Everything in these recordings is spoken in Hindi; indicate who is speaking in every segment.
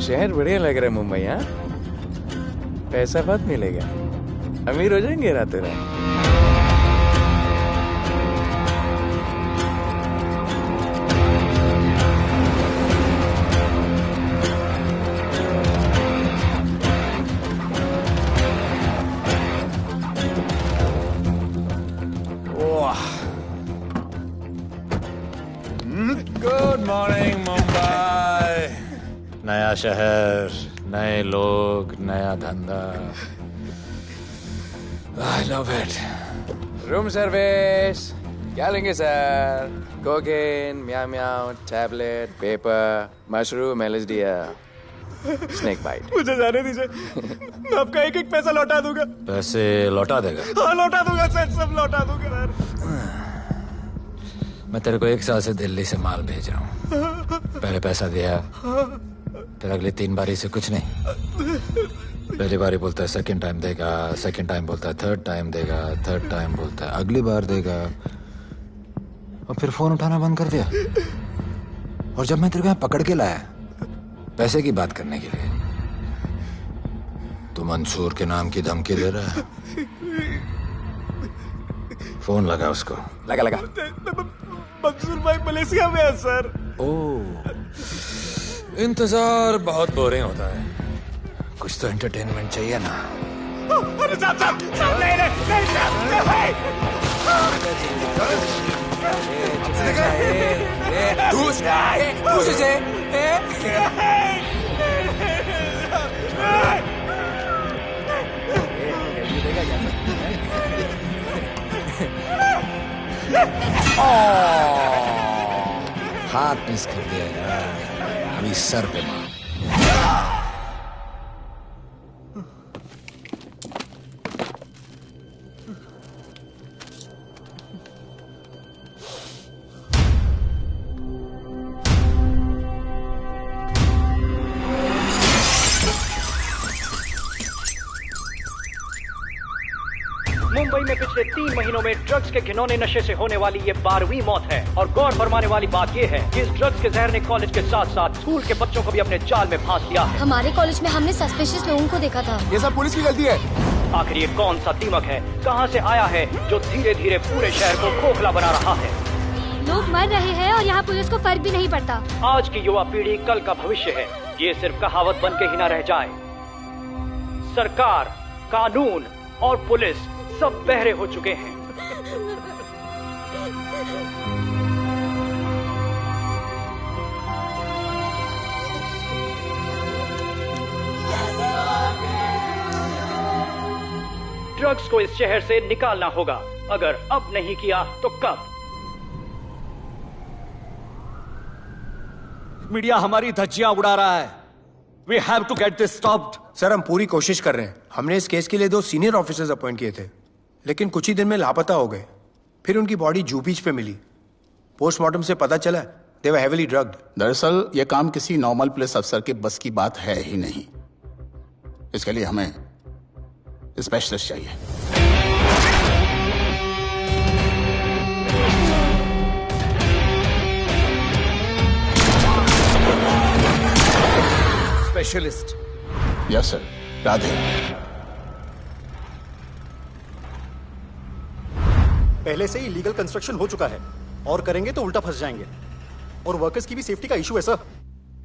Speaker 1: शहर बढ़िया लग रहा है मुंबई। हाँ, पैसा बहुत मिलेगा, अमीर हो जाएंगे रातों रात।
Speaker 2: Good morning Mumbai.
Speaker 3: नया शहर, नए लोग, नया धंधा। I love it.
Speaker 1: Room service क्या लेंगे sir? Cocaine, meow meow, tablet, paper, mushroom, LSD, snake bite.
Speaker 4: मुझे जाने दीजिए, मैं आपका एक एक पैसा लौटा दूंगा।
Speaker 3: पैसे लौटा देगा?
Speaker 4: हाँ लौटा दूंगा सर, सब लौटा दूंगा सर।
Speaker 3: मैं तेरे को 1 साल से दिल्ली से माल भेज रहा हूँ। पहले पैसा दिया, फिर अगली 3 बारी से कुछ नहीं। पहली बारी बोलता है सेकंड टाइम देगा, सेकंड टाइम बोलता है थर्ड टाइम देगा, थर्ड टाइम बोलता है अगली बार देगा, और फिर फोन उठाना बंद कर दिया। और जब मैं तेरे को यहाँ पकड़ के लाया पैसे की बात करने के लिए, तो मंसूर के नाम की धमकी दे रहा है। फोन लगा उसको।
Speaker 1: लगा लगा।
Speaker 4: मंसूर भाई मलेशिया में है सर।
Speaker 3: ओह, इंतजार बहुत बोरिंग होता है, कुछ तो एंटरटेनमेंट चाहिए ना।
Speaker 4: अरे साहब साहब साहब नहीं नहीं
Speaker 3: हाथ मिस कर दिया यार, अभी सर पे मार।
Speaker 5: मुंबई में पिछले 3 महीनों में ड्रग्स के घिनौने नशे से होने वाली ये 12वीं मौत है। और गौर फरमाने वाली बात ये है कि इस ड्रग्स के जहर ने कॉलेज के साथ साथ स्कूल के बच्चों को भी अपने जाल में फांस लिया है।
Speaker 6: हमारे कॉलेज में हमने सस्पिशियस लोगों को देखा था।
Speaker 4: ये सब पुलिस की गलती है।
Speaker 5: आखिर ये कौन सा दीमक है, कहां से आया है, जो धीरे धीरे पूरे शहर को खोखला बना रहा है?
Speaker 6: लोग मर रहे हैं और यहाँ पुलिस को फर्क भी नहीं पड़ता।
Speaker 5: आज की युवा पीढ़ी कल का भविष्य है, ये सिर्फ कहावत बन के ही ना रह जाए। सरकार, कानून और पुलिस सब बहरे हो चुके हैं। ड्रग्स को इस शहर से निकालना होगा, अगर अब नहीं किया तो कब?
Speaker 4: मीडिया हमारी धज्जियां उड़ा रहा है। We have to get this stopped.
Speaker 7: Sir हम पूरी कोशिश कर रहे हैं। हमने इस केस के लिए 2 सीनियर ऑफिसर्स अपॉइंट किए थे, लेकिन कुछ ही दिन में लापता हो गए। फिर उनकी बॉडी जू बीच पे मिली। पोस्टमार्टम से पता चला दे वर हेवीली ड्रग्ड।
Speaker 2: दरअसल यह काम किसी नॉर्मल पुलिस अफसर के बस की बात है ही नहीं। इसके लिए हमें स्पेशलिस्ट चाहिए।
Speaker 4: स्पेशलिस्ट?
Speaker 2: Yes sir. राधे।
Speaker 8: पहले से ही लीगल कंस्ट्रक्शन हो चुका है, और करेंगे तो उल्टा फंस जाएंगे। और वर्कर्स की भी सेफ्टी का इशू है सर।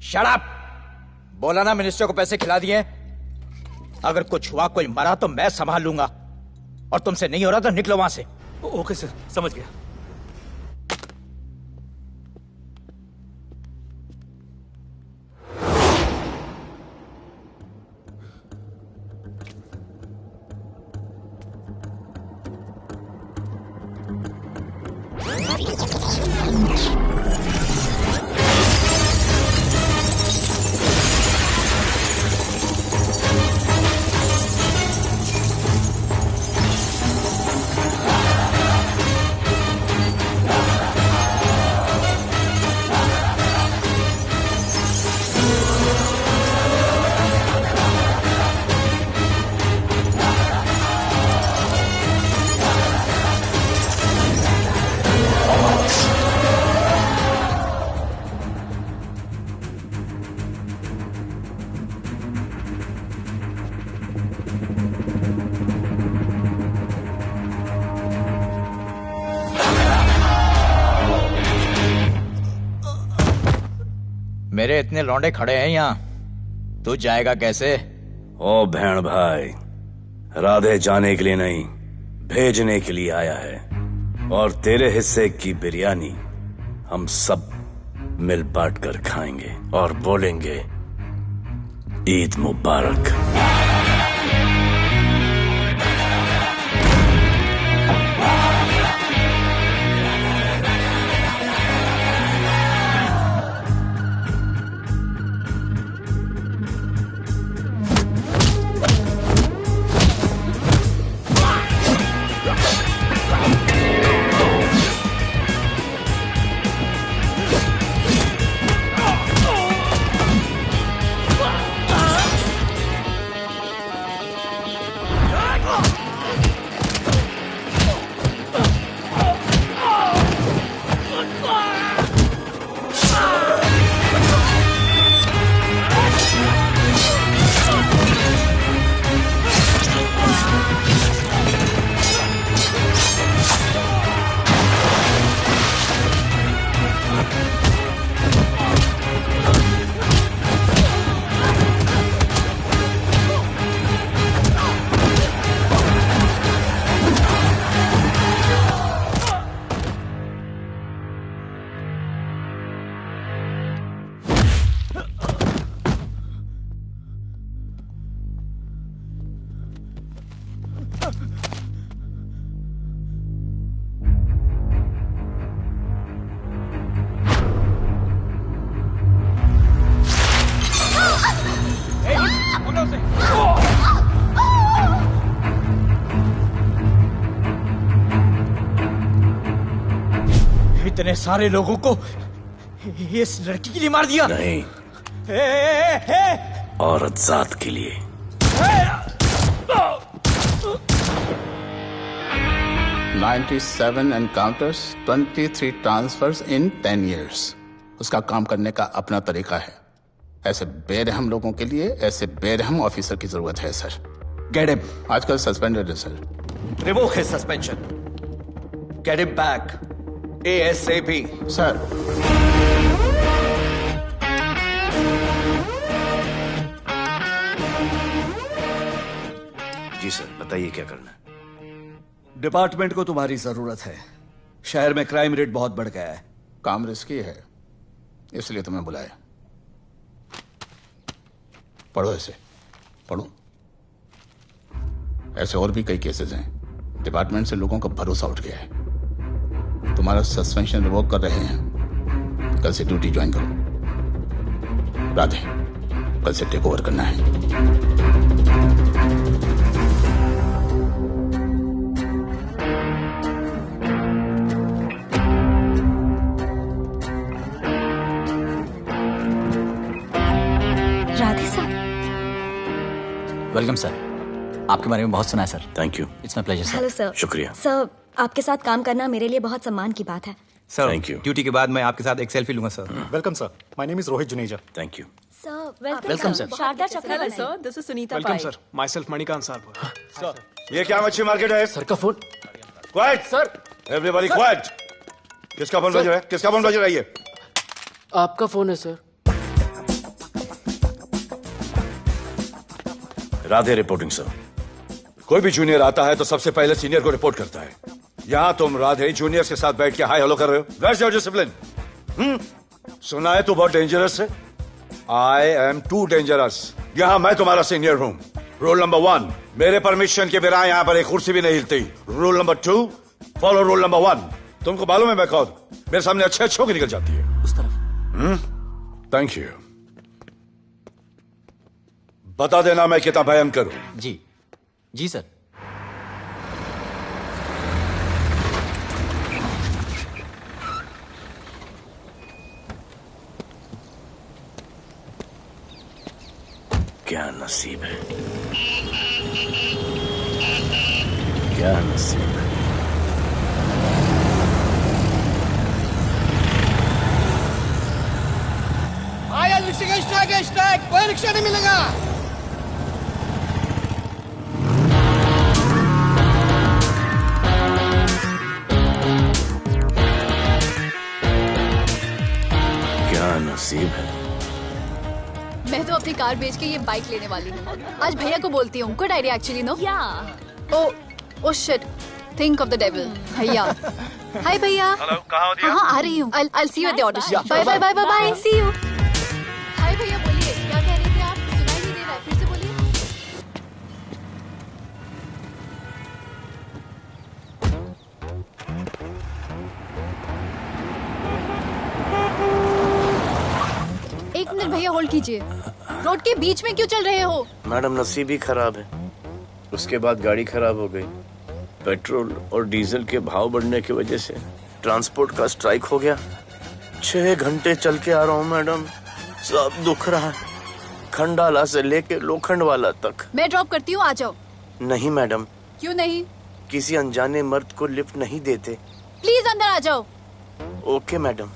Speaker 4: Shut up! बोला ना मिनिस्टर को पैसे खिला दिए। अगर कुछ हुआ, कोई मरा तो मैं संभाल लूंगा, और तुमसे नहीं हो रहा तो निकलो वहां से। ओके सर, समझ गया। मेरे इतने लौंडे खड़े हैं यहाँ, तू जाएगा कैसे?
Speaker 9: ओ बहन भाई, राधे जाने के लिए नहीं, भेजने के लिए आया है। और तेरे हिस्से की बिरयानी हम सब मिल बांट कर खाएंगे और बोलेंगे ईद मुबारक।
Speaker 4: इतने सारे लोगों को इस लड़की के लिए मार दिया?
Speaker 9: नहीं, औरत जात के लिए।
Speaker 2: $97 encounters, 23 transfers in 10 years. उसका काम करने का अपना तरीका है। ऐसे बेरहम लोगों के लिए ऐसे बेरहम ऑफिसर की जरूरत है सर।
Speaker 8: Get him.
Speaker 2: आजकल सस्पेंडेड है sir.
Speaker 8: Revoke his suspension. Get him back. ASAP.
Speaker 2: Sir,
Speaker 9: जी सर, बताइए क्या करना है।
Speaker 8: डिपार्टमेंट को तुम्हारी जरूरत है। शहर में क्राइम रेट बहुत बढ़ गया है।
Speaker 2: काम रिस्की है, इसलिए तुम्हें बुलाया। पढ़ो इसे, पढ़ो। ऐसे और भी कई केसेस हैं। डिपार्टमेंट से लोगों का भरोसा उठ गया है। तुम्हारा सस्पेंशन रिवोक कर रहे हैं। कल से ड्यूटी ज्वाइन करो। राधे, कल से टेक ओवर करना है।
Speaker 10: राधे सर।
Speaker 11: Welcome sir. आपके बारे में बहुत सुना है sir.
Speaker 9: Thank you.
Speaker 11: It's my pleasure sir.
Speaker 10: Hello sir.
Speaker 9: शुक्रिया।
Speaker 10: सर, आपके साथ काम करना मेरे लिए बहुत सम्मान की बात है।
Speaker 7: Sir,
Speaker 9: Thank you.
Speaker 7: ड्यूटी के बाद मैं आपके साथ एक सेल्फी लूंगा sir.
Speaker 8: Welcome sir. My name is Rohit Juneja.
Speaker 9: Thank you.
Speaker 10: Sir,
Speaker 11: welcome sir.
Speaker 10: Sharada Chakravarti sir.
Speaker 12: This is Sunita
Speaker 7: welcome sir. Myself Manikant साहब।
Speaker 9: सर, ये क्या मच्छी मार्केट है?
Speaker 11: सर का phone.
Speaker 9: Quiet sir, everybody quiet. किसका फोन बज रहा है? किसका फोन बज रहा है? ये
Speaker 12: आपका फोन है सर।
Speaker 9: Radhe reporting sir. कोई भी जूनियर आता है तो सबसे पहले सीनियर को रिपोर्ट करता है। यहाँ तुम राधे जूनियर्स के साथ बैठ के हाय हेलो कर रहे हो। Where's your discipline? सुना है तू बहुत डेंजरस है। I am too dangerous. यहाँ मैं तुम्हारा सीनियर हूँ। रूल नंबर 1, मेरे परमिशन के बिना यहाँ पर एक कुर्सी भी नहीं हिलती। Rule number 2, follow rule number 1। तुमको मालूम है मैं कौन? मेरे सामने अच्छे अच्छों की निकल जाती है।
Speaker 11: उस तरफ।
Speaker 9: Thank you. बता देना मैं कितना भयंकर हूं।
Speaker 11: जी जी सर।
Speaker 9: क्या नसीब है, क्या नसीब है।
Speaker 13: आया रिक्शा का स्ट्राइक है, स्ट्राइक। कोई रिक्शा नहीं मिलेगा।
Speaker 9: क्या नसीब है,
Speaker 14: अपनी कार बेच के ये बाइक लेने वाली हूँ। आज भैया को बोलती हूँ। Good idea actually, no? Oh shit, think of the devil. भैया, हाय भैया।
Speaker 15: हेलो, कहाँ हो दिया?
Speaker 14: हाँ, आ रही हूँ। I'll see you at the audition. Bye bye bye bye bye. See you. हाय भैया, बोलिए क्या कह रहे थे आप? सुनाई नहीं दे रहा है, फिर से बोलिए। एक मिनट भैया, होल्ड कीजिए। रोड के बीच में क्यों चल रहे हो?
Speaker 15: मैडम, नसीब ही खराब है। उसके बाद गाड़ी खराब हो गई। पेट्रोल और डीजल के भाव बढ़ने की वजह से ट्रांसपोर्ट का स्ट्राइक हो गया। 6 घंटे चल के आ रहा हूँ मैडम, सब दुख रहा है, खंडाला से लेके लोखंडवाला तक।
Speaker 14: मैं ड्रॉप करती हूँ, आ जाओ।
Speaker 15: नहीं मैडम।
Speaker 14: क्यों नहीं?
Speaker 15: किसी अनजाने मर्द को लिफ्ट नहीं देते।
Speaker 14: प्लीज अंदर आ जाओ।
Speaker 15: Okay madam.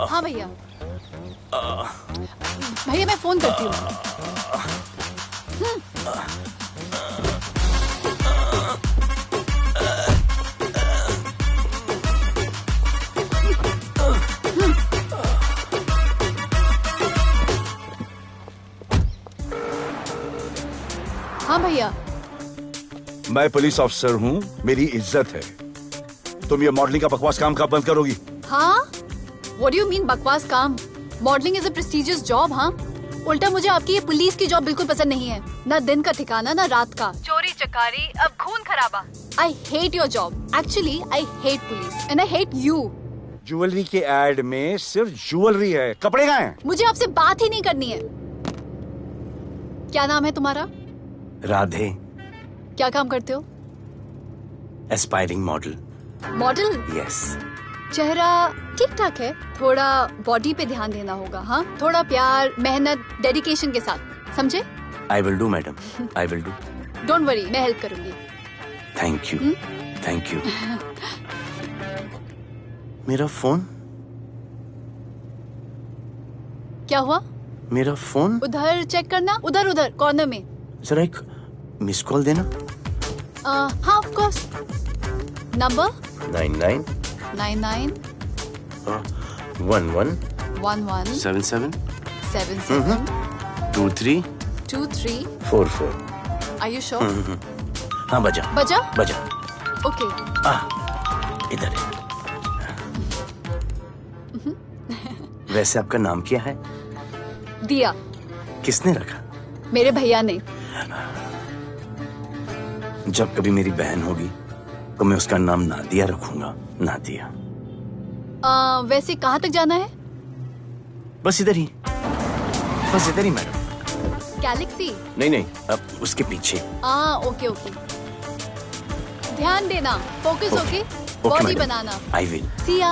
Speaker 14: हाँ भैया। भैया मैं फोन करती हूँ। हाँ भैया।
Speaker 9: मैं पुलिस ऑफिसर हूँ, मेरी इज्जत है। तुम ये मॉडलिंग का बकवास काम कब बंद करोगी?
Speaker 14: हाँ? What do you mean बकवास काम? Modelling is a prestigious job. हाँ, उल्टा मुझे आपकी ये पुलिस की जॉब बिल्कुल पसंद नहीं है। ना दिन का ठिकाना, ना रात का। चोरी चकारी, अब खून खराबा। I hate your job. Actually, I hate police and I hate you.
Speaker 9: Jewellery के एड में सिर्फ ज्वेलरी है, कपड़े कहाँ हैं?
Speaker 14: मुझे आपसे बात ही नहीं करनी है। क्या नाम है तुम्हारा?
Speaker 15: राधे।
Speaker 14: क्या काम करते हो?
Speaker 15: Aspiring model.
Speaker 14: मॉडल?
Speaker 15: यस।
Speaker 14: चेहरा ठीक ठाक है, थोड़ा बॉडी पे ध्यान देना होगा। हाँ, थोड़ा प्यार, मेहनत, डेडिकेशन के साथ, समझे?
Speaker 15: I will do madam, I will do.
Speaker 14: Don't worry, मैं हेल्प करूंगी।
Speaker 15: Thank you, thank you. मेरा फोन?
Speaker 14: क्या हुआ?
Speaker 15: मेरा फोन?
Speaker 14: उधर चेक करना, उधर उधर कॉर्नर में।
Speaker 15: जरा एक मिस कॉल देना।
Speaker 14: हाँ of course. Number
Speaker 15: 99
Speaker 14: 99
Speaker 15: 11
Speaker 14: 11
Speaker 15: 77
Speaker 14: 77
Speaker 15: 23
Speaker 14: 23
Speaker 15: 44।
Speaker 14: Are you sure?
Speaker 15: हाँ, बजा
Speaker 14: बजा?
Speaker 15: बजा।
Speaker 14: ओके।
Speaker 15: इधर है। वैसे आपका नाम क्या है?
Speaker 14: दिया।
Speaker 15: किसने रखा?
Speaker 14: मेरे भैया ने।
Speaker 15: जब कभी मेरी बहन होगी तो मैं उसका नाम नादिया रखूंगा। नादिया।
Speaker 14: वैसे कहाँ तक जाना है?
Speaker 15: बस इधर ही, बस इधर ही मैडम।
Speaker 14: गैलेक्सी?
Speaker 15: नहीं, अब उसके पीछे।
Speaker 14: Okay okay. ध्यान देना, focus okay. Body banana.
Speaker 15: I will.
Speaker 14: See ya.